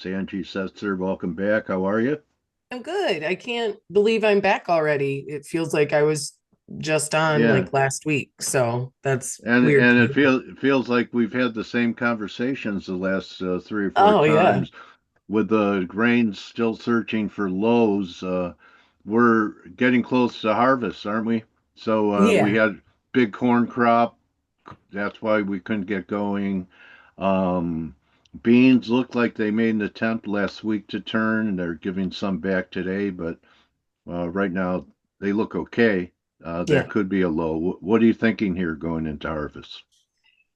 It's Angie Setzer. Welcome back. How are you? I'm good. I can't believe I'm back already. It feels like I was just on Yeah, like last week. So that's and weird and to it me. feels like we've had the same conversations the last three or four Oh yeah. times. With the grains still searching for lows, we're getting close to harvest, aren't we? So we Yeah. had big corn crop. That's why we couldn't get going. Um, Beans looked like they made an attempt last week to turn. They're giving some back today, but right now, they look okay. That Yeah. could be a low. What are you thinking here going into harvest?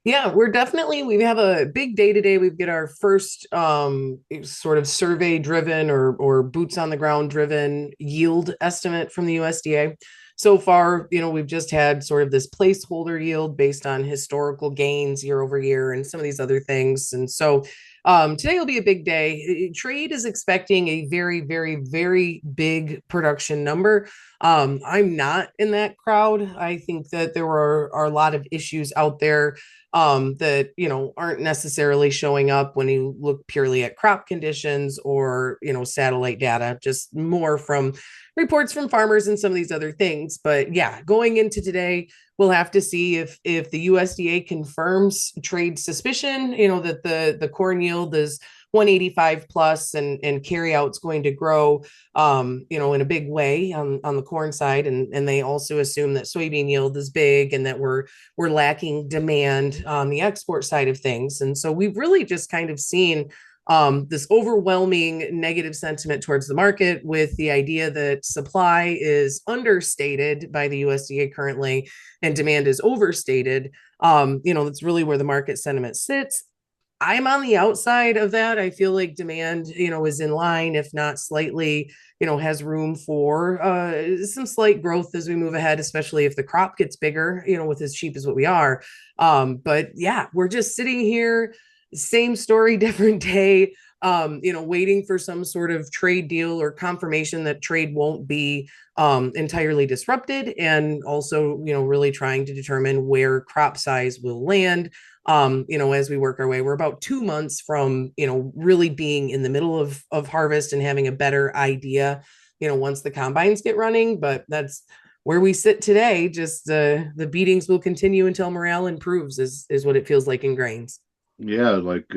Yeah, we have a big day today. We get our first sort of survey driven or boots on the ground driven yield estimate from the USDA. So far, we've just had sort of this placeholder yield based on historical gains year over year and some of these other things. And so today will be a big day. Trade is expecting a very, very, very big production number. I'm not in that crowd. I think that are a lot of issues out there that aren't necessarily showing up when you look purely at crop conditions or satellite data, just more from reports from farmers and some of these other things. But yeah, going into today, we'll have to see if the USDA confirms trade suspicion, that the corn yield is 185 plus and carry out's going to grow in a big way on the corn side. And they also assume that soybean yield is big and that we're lacking demand on the export side of things. And so we've really just kind of seen this overwhelming negative sentiment towards the market with the idea that supply is understated by the USDA currently and demand is overstated. That's really where the market sentiment sits. I'm on the outside of that. I feel like demand, is in line, if not slightly, has room for some slight growth as we move ahead, especially if the crop gets bigger, with as cheap as what we are. But yeah, we're just sitting here, same story, different day, waiting for some sort of trade deal or confirmation that trade won't be entirely disrupted. And also, really trying to determine where crop size will land as we work our way. We're about 2 months from, really being in the middle of harvest and having a better idea, once the combines get running. But that's where we sit today. Just the beatings will continue until morale improves, is what it feels like in grains. Yeah, like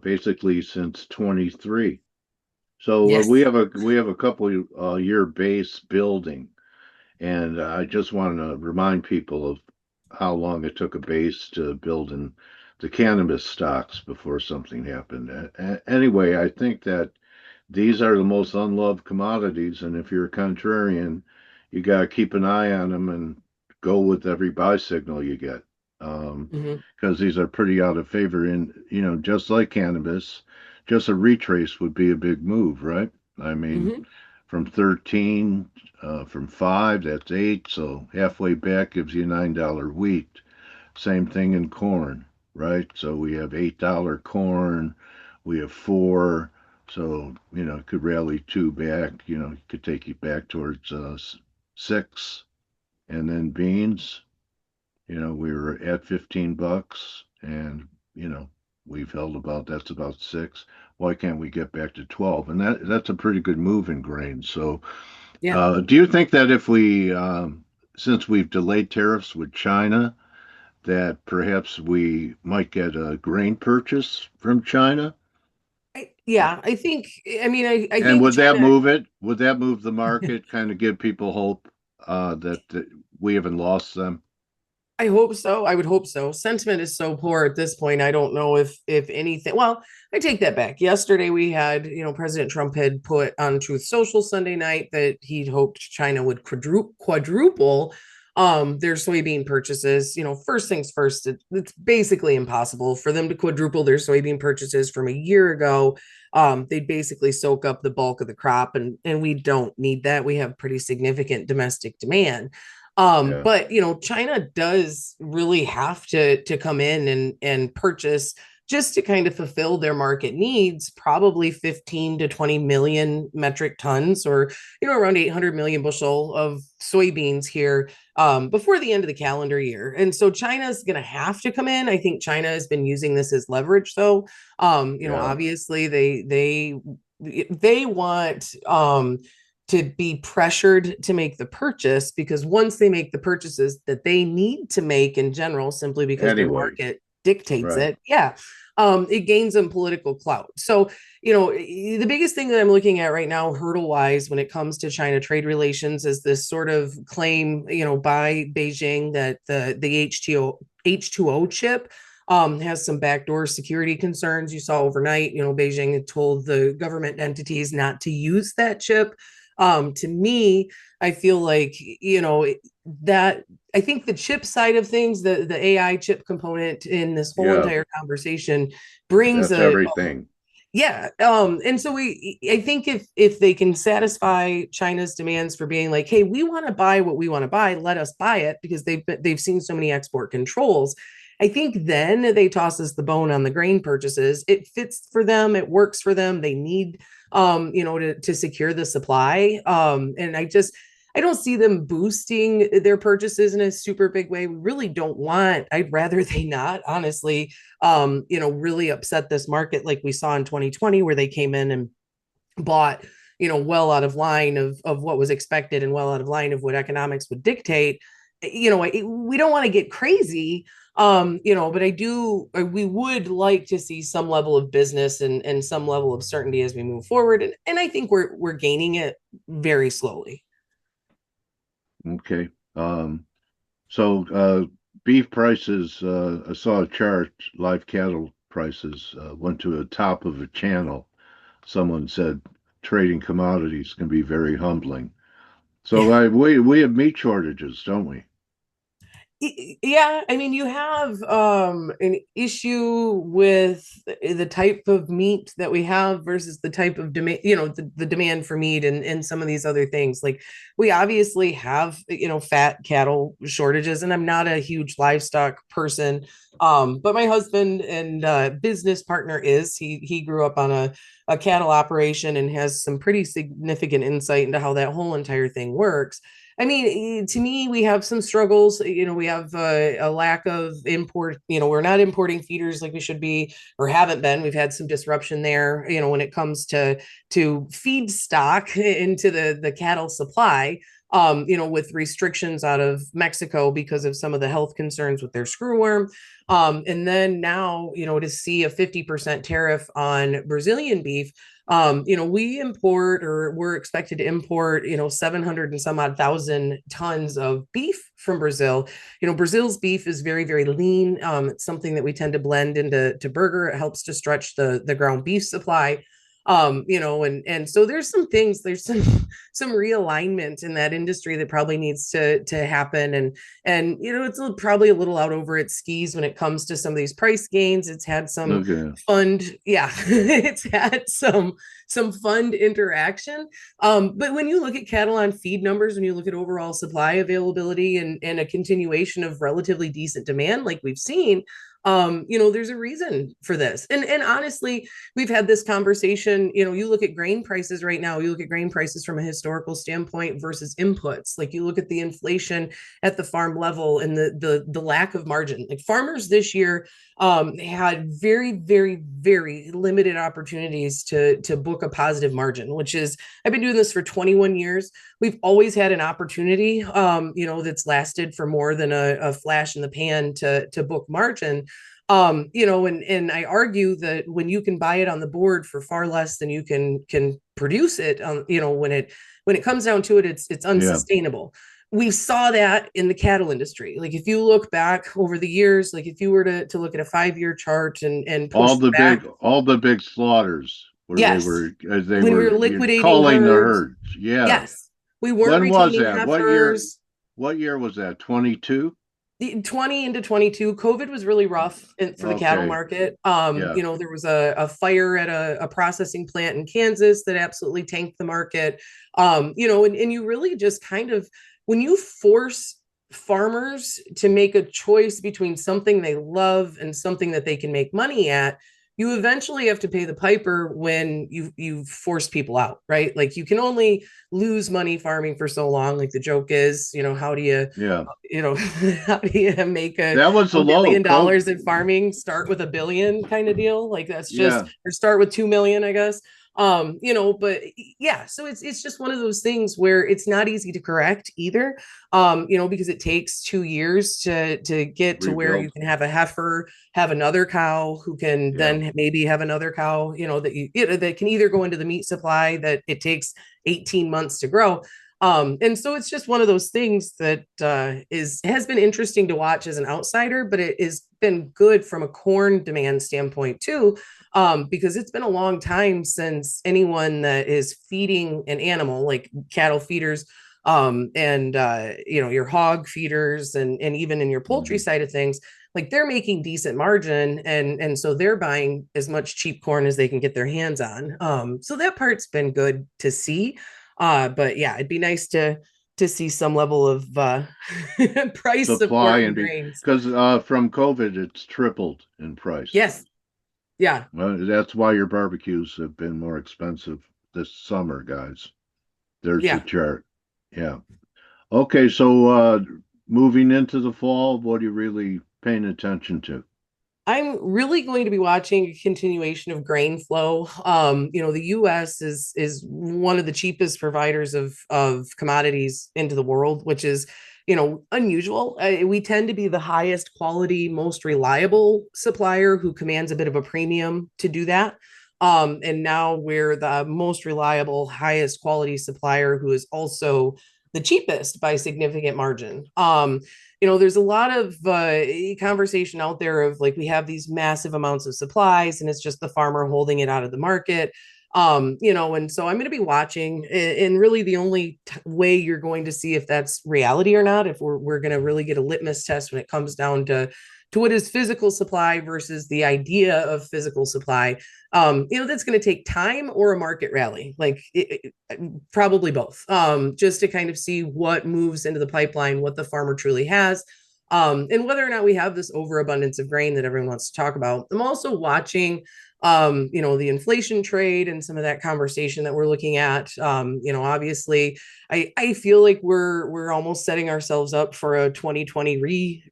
basically since 23. So Yes. we have a couple year base building, and I just want to remind people of how long it took a base to build in the cannabis stocks before something happened. Anyway, I think that these are the most unloved commodities, and if you're a contrarian, you got to keep an eye on them and go with every buy signal you get, Mm-hmm. because these are pretty out of favor. And just like cannabis, just a retrace would be a big move, right? I mean, Mm-hmm. from 13, from 5, that's 8, so halfway back gives you $9 wheat. Same thing in corn, right? So we have $8 corn, we have 4, so it could rally 2 back. It could take you back towards 6, and then beans. We were at $15, and we've held about that's about 6. Why can't we get back to 12? And that's a pretty good move in grain. So, Yeah. do you think that if we, since we've delayed tariffs with China, that perhaps we might get a grain purchase from China? Yeah, I think, I And think would that China. move it? Would that move the market? Kind of give people hope that we haven't lost them? I hope so. I would hope so. Sentiment is so poor at this point. I don't know if anything. Well, I take that back. Yesterday we had, President Trump had put on Truth Social Sunday night that he'd hoped China would quadruple their soybean purchases. First things first, it's basically impossible for them to quadruple their soybean purchases from a year ago. They'd basically soak up the bulk of the crop, and we don't need that. We have pretty significant domestic demand. Yeah. But China does really have to come in and purchase just to kind of fulfill their market needs, probably 15 to 20 million metric tons, or around 800 million bushel of soybeans here before the end of the calendar year. And so China is going to have to come in. I think China has been using this as leverage, though. Yeah. Obviously they want to be pressured to make the purchase, because once they make the purchases that they need to make in general, simply because their Anyway, market dictates right. it, it gains them political clout. So, the biggest thing that I'm looking at right now, hurdle wise, when it comes to China trade relations, is this sort of claim, by Beijing that the H2O chip has some backdoor security concerns. You saw overnight, Beijing had told the government entities not to use that chip. To me, I feel like, that I think the chip side of things, the AI chip component in this whole Yeah. entire conversation brings That's a everything. yeah. And so I think if they can satisfy China's demands for being like, hey, we want to buy what we want to buy, let us buy it, because they've seen so many export controls. I think then they toss us the bone on the grain purchases. It fits for them, it works for them. They need to secure the supply. And I don't see them boosting their purchases in a super big way. We really don't want, I'd rather they not, honestly, really upset this market like we saw in 2020, where they came in and bought, well out of line of what was expected, and well out of line of what economics would dictate. We don't want to get crazy, but we would like to see some level of business and some level of certainty as we move forward. And I think we're gaining it very slowly. Okay. So beef prices, I saw a chart, live cattle prices went to the top of a channel. Someone said trading commodities can be very humbling. So we have meat shortages, don't we? Yeah, I mean, you have an issue with the type of meat that we have versus the type of demand, the demand for meat, and some of these other things. Like, we obviously have, fat cattle shortages, and I'm not a huge livestock person, but my husband and business partner is. He grew up on a cattle operation and has some pretty significant insight into how that whole entire thing works. I mean, to me, we have some struggles. We have a lack of import. We're not importing feeders like we should be, or haven't been. We've had some disruption there. When it comes to feedstock into the cattle supply. With restrictions out of Mexico because of some of the health concerns with their screwworm. And then now, to see a 50% tariff on Brazilian beef. We import, or we're expected to import, 700 and some odd thousand tons of beef from Brazil. Brazil's beef is very, very lean. It's something that we tend to blend into burger. It helps to stretch the ground beef supply. And so there's some realignment in that industry that probably needs to happen. And it's probably a little out over its skis when it comes to some of these price gains. It's had some Okay. fund, yeah, it's had some fund interaction. But when you look at cattle on feed numbers, when you look at overall supply availability and a continuation of relatively decent demand like we've seen, there's a reason for this. And honestly, we've had this conversation. You look at grain prices right now, you look at grain prices from a historical standpoint versus inputs. Like, you look at the inflation at the farm level and the lack of margin. Like, farmers this year had very, very, very limited opportunities to book a positive margin, which is, I've been doing this for 21 years. We've always had an opportunity, that's lasted for more than a flash in the pan to book margin. And I argue that when you can buy it on the board for far less than you can produce it, when it comes down to it, it's Yeah. unsustainable. We saw that in the cattle industry. Like, if you look back over the years, like if you were to look at a 5-year chart and push back, All the big slaughters where yes, they when we were were liquidating calling the herds, herds. Yeah. yes, we weren't When was retaining that? What year? heifers. What year was that? 22? The 20 into 22, COVID was really rough for the cattle Okay. market. Yeah. There was a fire at a processing plant in Kansas that absolutely tanked the market. And you really just kind of, when you force farmers to make a choice between something they love and something that they can make money at, you eventually have to pay the piper when you force people out, right? Like you can only lose money farming for so long. Like the joke is, how do you, Yeah. how do you make That was a a low billion code. dollars in farming? Start with a billion kind of deal. Like that's just, Yeah. or start with 2 million, I guess. But yeah, so it's just one of those things where it's not easy to correct either. Because it takes 2 years to get to where you Rebuild. can have a heifer, have another cow who can Yeah. then maybe have another cow, that can either go into the meat supply that it takes 18 months to grow. And so it's just one of those things that has been interesting to watch as an outsider, but it has been good from a corn demand standpoint too, because it's been a long time since anyone that is feeding an animal, like cattle feeders, and your hog feeders, and even in your poultry Mhm. side of things, like they're making decent margin, and so they're buying as much cheap corn as they can get their hands on. So that part's been good to see. But yeah, it'd be nice to see some level of price Supply support in and grains. because from COVID, it's tripled in price. Yes. Yeah. That's why your barbecues have been more expensive this summer, guys. There's the Yeah. chart. Yeah. Okay, so moving into the fall, what are you really paying attention to? I'm really going to be watching a continuation of grain flow. The U.S. is one of the cheapest providers of commodities into the world, which is unusual. We tend to be the highest quality, most reliable supplier who commands a bit of a premium to do that. And now we're the most reliable, highest quality supplier who is also the cheapest by a significant margin. There's a lot of conversation out there of like we have these massive amounts of supplies and it's just the farmer holding it out of the market. And so I'm going to be watching, and really the only way you're going to see if that's reality or not, if we're going to really get a litmus test when it comes down to what is physical supply versus the idea of physical supply. That's going to take time or a market rally, like probably both, just to kind of see what moves into the pipeline, what the farmer truly has, and whether or not we have this overabundance of grain that everyone wants to talk about. I'm also watching the inflation trade and some of that conversation that we're looking at. Obviously, I feel like we're almost setting ourselves up for a 2020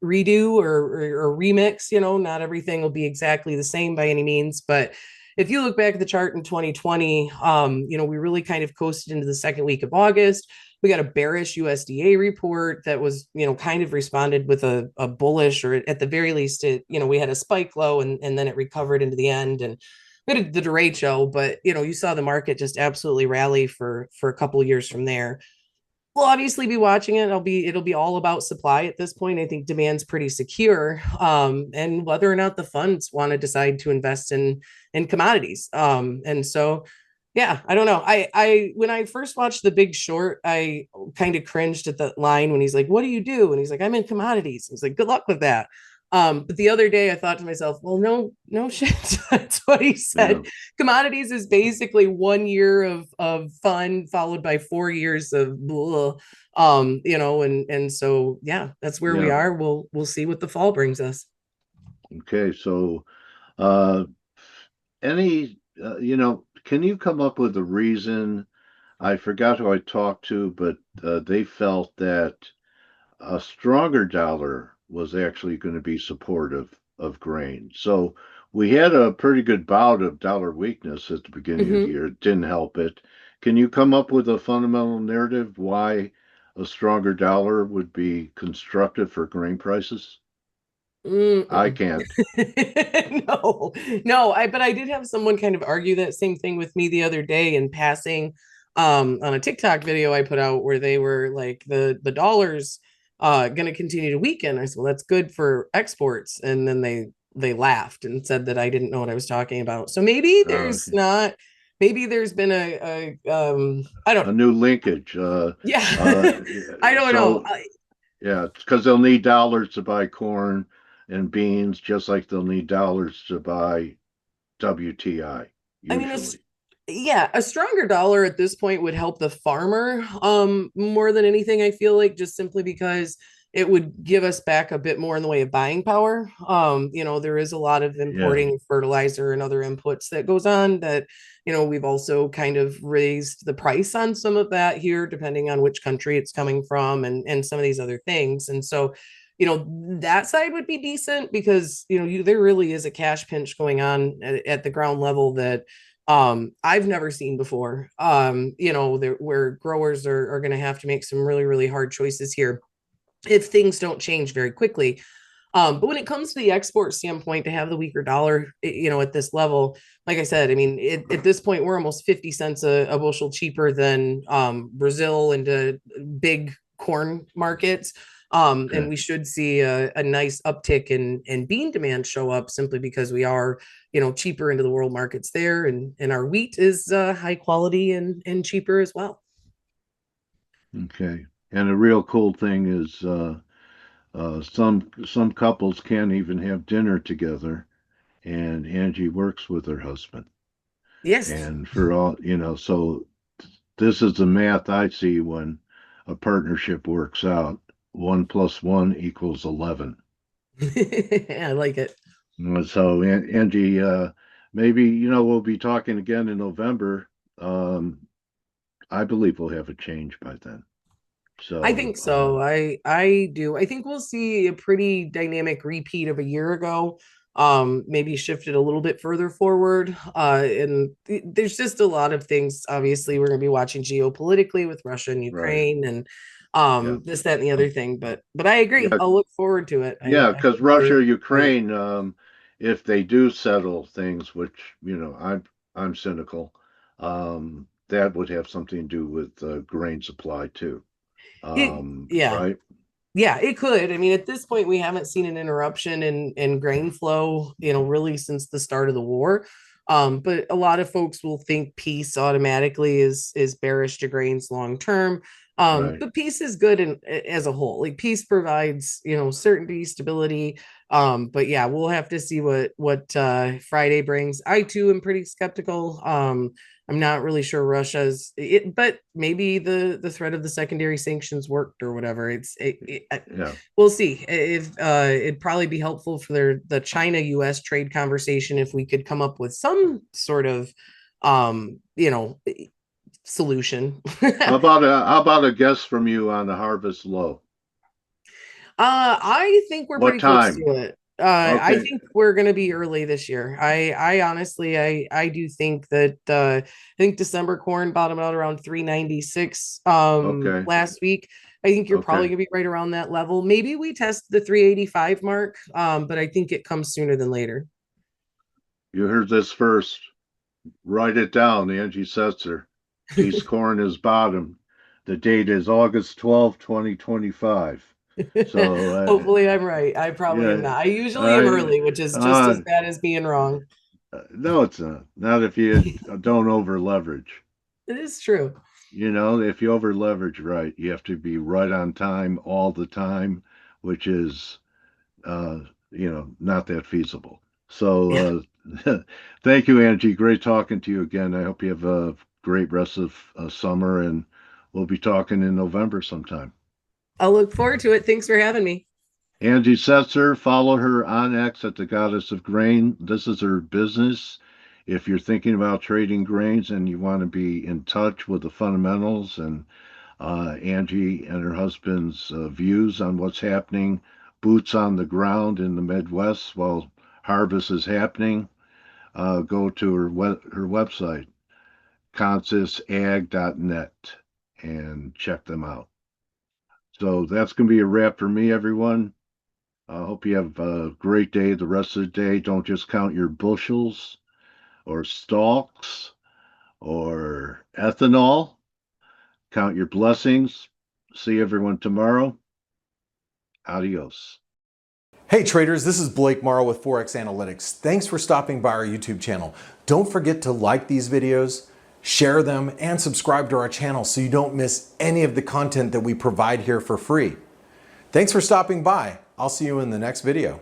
redo or remix. Not everything will be exactly the same by any means, but if you look back at the chart in 2020, we really kind of coasted into the second week of August. We got a bearish USDA report that was, kind of responded with a bullish, or at the very least, we had a spike low and then it recovered into the end. And we had the derecho, but you saw the market just absolutely rally for a couple of years from there. We'll obviously be watching it. It'll be all about supply at this point. I think demand's pretty secure, and whether or not the funds want to decide to invest in commodities. And so, yeah, I don't know. I when I first watched The Big Short, I kind of cringed at that line when he's like, "What do you do?" And he's like, "I'm in commodities." I was like, "Good luck with that." But the other day I thought to myself, well, no shit. That's what he Yeah. said. Commodities is basically 1 year of fun followed by 4 years of blah. And so yeah, that's where we Yeah. are. We'll see what the fall brings us. Okay, so uh, any, can you come up with a reason? I forgot who I talked to, but they felt that a stronger dollar was actually going to be supportive of grain. So we had a pretty good bout of dollar weakness at the beginning of the Mm-hmm. year. It didn't help it. Can you come up with a fundamental narrative why a stronger dollar would be constructive for grain prices? I can't. No, no, but I did have someone kind of argue that same thing with me the other day in passing, on a TikTok video I put out where they were like the dollar's going to continue to weaken. I said, well, that's good for exports. And then they laughed and said that I didn't know what I was talking about. So Okay. maybe there's been a I don't A know. new linkage. Yeah. I don't know. So yeah, because they'll need dollars to buy corn and beans, just like they'll need dollars to buy WTI, I mean, it's usually. yeah, a stronger dollar at this point would help the farmer more than anything, I feel like, just simply because it would give us back a bit more in the way of buying power. There is a lot of Yeah. importing fertilizer and other inputs that goes on that, we've also kind of raised the price on some of that here, depending on which country it's coming from and some of these other things. And so, that side would be decent because, there really is a cash pinch going on at the ground level that I've never seen before. Where growers are going to have to make some really, really hard choices here if things don't change very quickly. But when it comes to the export standpoint, to have the weaker dollar, at this level, like I said, I mean, at this point, we're almost 50 cents a bushel cheaper than Brazil and big corn markets. And Okay. we should see a nice uptick in bean demand show up simply because we are, cheaper into the world markets there. And our wheat is high quality and cheaper as well. Okay. And a real cool thing is some couples can't even have dinner together, and Angie works with her husband. Yes. And for all, so this is the math I see when a partnership works out. 1 + 1 = 11. I like it. So, Angie, maybe, we'll be talking again in November. I believe we'll have a change by then. I So, think so. I do. I think we'll see a pretty dynamic repeat of a year ago. Maybe shifted a little bit further forward. And there's just a lot of things. Obviously, we're going to be watching geopolitically with Russia and right. Ukraine, and Yeah. this, that, and the other thing. But I agree. Yeah. I'll look forward to it. Yeah. I Because think we're Russia, excited. Ukraine, if they do settle things, which, I'm cynical, that would have something to do with grain supply too. It, yeah. Right. Yeah, it could. I mean, at this point, we haven't seen an interruption in grain flow, really since the start of the war. But a lot of folks will think peace automatically is bearish to grains long term. Right. But peace is good as a whole. Like peace provides, certainty, stability. But yeah, we'll have to see what Friday brings. I too am pretty skeptical. I'm not really sure Russia's it, but maybe the threat of the secondary sanctions worked or whatever. Yeah. We'll see. If it'd probably be helpful for the China U.S. trade conversation if we could come up with some sort of um, you know, solution. How about a guess from you on the harvest low? I think we're What pretty close to time? it. I Okay. think we're going to be early this year. I honestly, I do think that I think December corn bottomed out around 396 Okay. last week. I think you're probably Okay. going to be right around that level. Maybe we test the 385 mark, but I think it comes sooner than later. You heard this first. Write it down, Angie Setzer. East corn is bottom. The date is August 12th, 2025. So, Hopefully, I'm right. I probably am yeah. not. I usually am Uh, early, which is just uh, as bad as being wrong. no, it's not. Not if you don't over leverage. It is true. If you over leverage right, you have to be right on time all the time, which is not that feasible. Yeah. So, thank you, Angie. Great talking to you again. I hope you have a great rest of summer, and we'll be talking in November sometime. I'll look forward to it. Thanks for having me. Angie Setzer, follow her on X at the Goddess of Grain. This is her business. If you're thinking about trading grains and you want to be in touch with the fundamentals and Angie and her husband's views on what's happening, boots on the ground in the Midwest while harvest is happening, go to her website, consisag.net, and check them out. So that's going to be a wrap for me, everyone. I hope you have a great day the rest of the day. Don't just count your bushels or stalks or ethanol. Count your blessings. See everyone tomorrow. Adios. Hey traders, this is Blake Morrow with Forex Analytix. Thanks for stopping by our YouTube channel. Don't forget to like these videos, share them, and subscribe to our channel so you don't miss any of the content that we provide here for free. Thanks for stopping by. I'll see you in the next video.